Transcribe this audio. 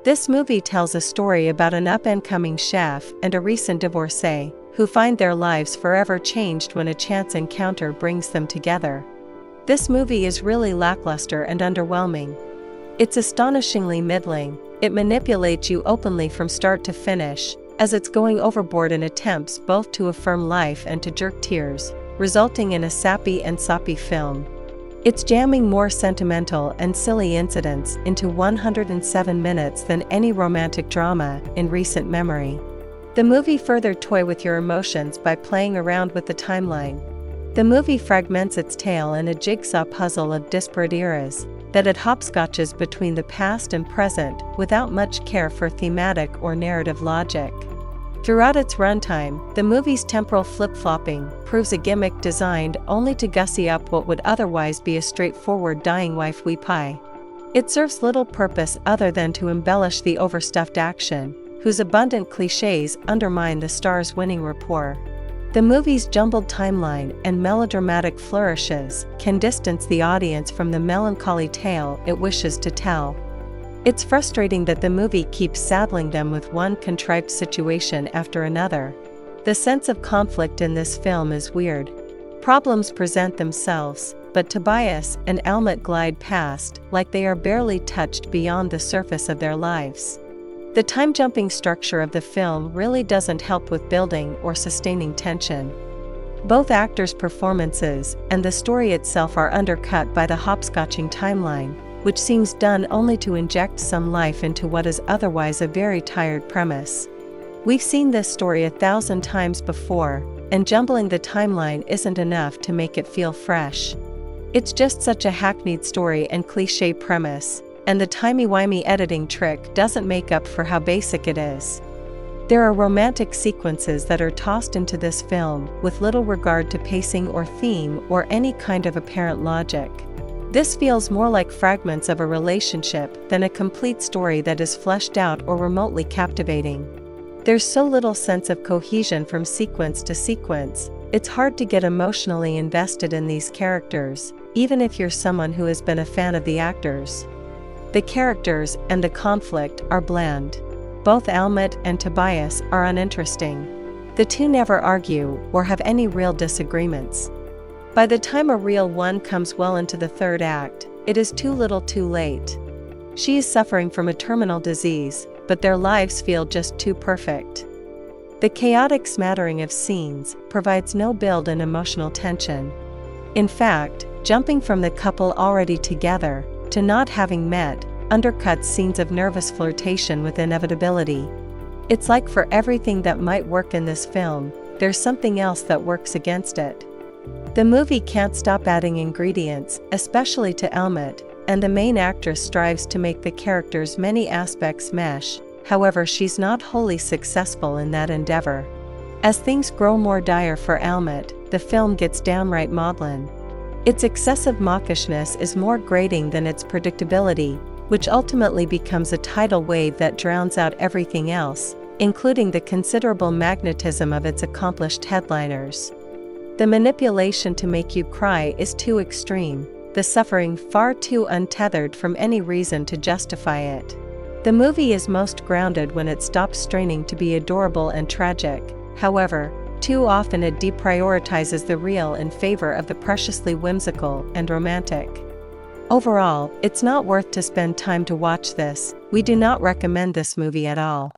This movie tells a story about an up-and-coming chef and a recent divorcee, who find their lives forever changed when a chance encounter brings them together. This movie is really lackluster and underwhelming. It's astonishingly middling. It manipulates you openly from start to finish, as it's going overboard in attempts both to affirm life and to jerk tears, resulting in a sappy and soppy film. It's jamming more sentimental and silly incidents into 107 minutes than any romantic drama in recent memory. The movie further toys with your emotions by playing around with the timeline. The movie fragments its tale in a jigsaw puzzle of disparate eras, that it hopscotches between the past and present without much care for thematic or narrative logic. Throughout its runtime, the movie's temporal flip-flopping proves a gimmick designed only to gussy up what would otherwise be a straightforward dying wifey pie. It serves little purpose other than to embellish the overstuffed action, whose abundant clichés undermine the star's winning rapport. The movie's jumbled timeline and melodramatic flourishes can distance the audience from the melancholy tale it wishes to tell. It's frustrating that the movie keeps saddling them with one contrived situation after another. The sense of conflict in this film is weird. Problems present themselves, but Tobias and Almut glide past like they are barely touched beyond the surface of their lives. The time-jumping structure of the film really doesn't help with building or sustaining tension. Both actors' performances and the story itself are undercut by the hopscotching timeline, which seems done only to inject some life into what is otherwise a very tired premise. We've seen this story 1,000 times before, and jumbling the timeline isn't enough to make it feel fresh. It's just such a hackneyed story and cliché premise, and the timey-wimey editing trick doesn't make up for how basic it is. There are romantic sequences that are tossed into this film with little regard to pacing or theme or any kind of apparent logic. This feels more like fragments of a relationship than a complete story that is fleshed out or remotely captivating. There's so little sense of cohesion from sequence to sequence, it's hard to get emotionally invested in these characters, even if you're someone who has been a fan of the actors. The characters and the conflict are bland. Both Almut and Tobias are uninteresting. The two never argue or have any real disagreements. By the time a real one comes well into the third act, it is too little too late. She is suffering from a terminal disease, but their lives feel just too perfect. The chaotic smattering of scenes provides no build in emotional tension. In fact, jumping from the couple already together to not having met undercuts scenes of nervous flirtation with inevitability. It's like for everything that might work in this film, there's something else that works against it. The movie can't stop adding ingredients, especially to Almut, and the main actress strives to make the character's many aspects mesh, however she's not wholly successful in that endeavor. As things grow more dire for Almut, the film gets downright maudlin. Its excessive mawkishness is more grating than its predictability, which ultimately becomes a tidal wave that drowns out everything else, including the considerable magnetism of its accomplished headliners. The manipulation to make you cry is too extreme, the suffering far too untethered from any reason to justify it. The movie is most grounded when it stops straining to be adorable and tragic, however, too often it deprioritizes the real in favor of the preciously whimsical and romantic. Overall, it's not worth to spend time to watch this. We do not recommend this movie at all.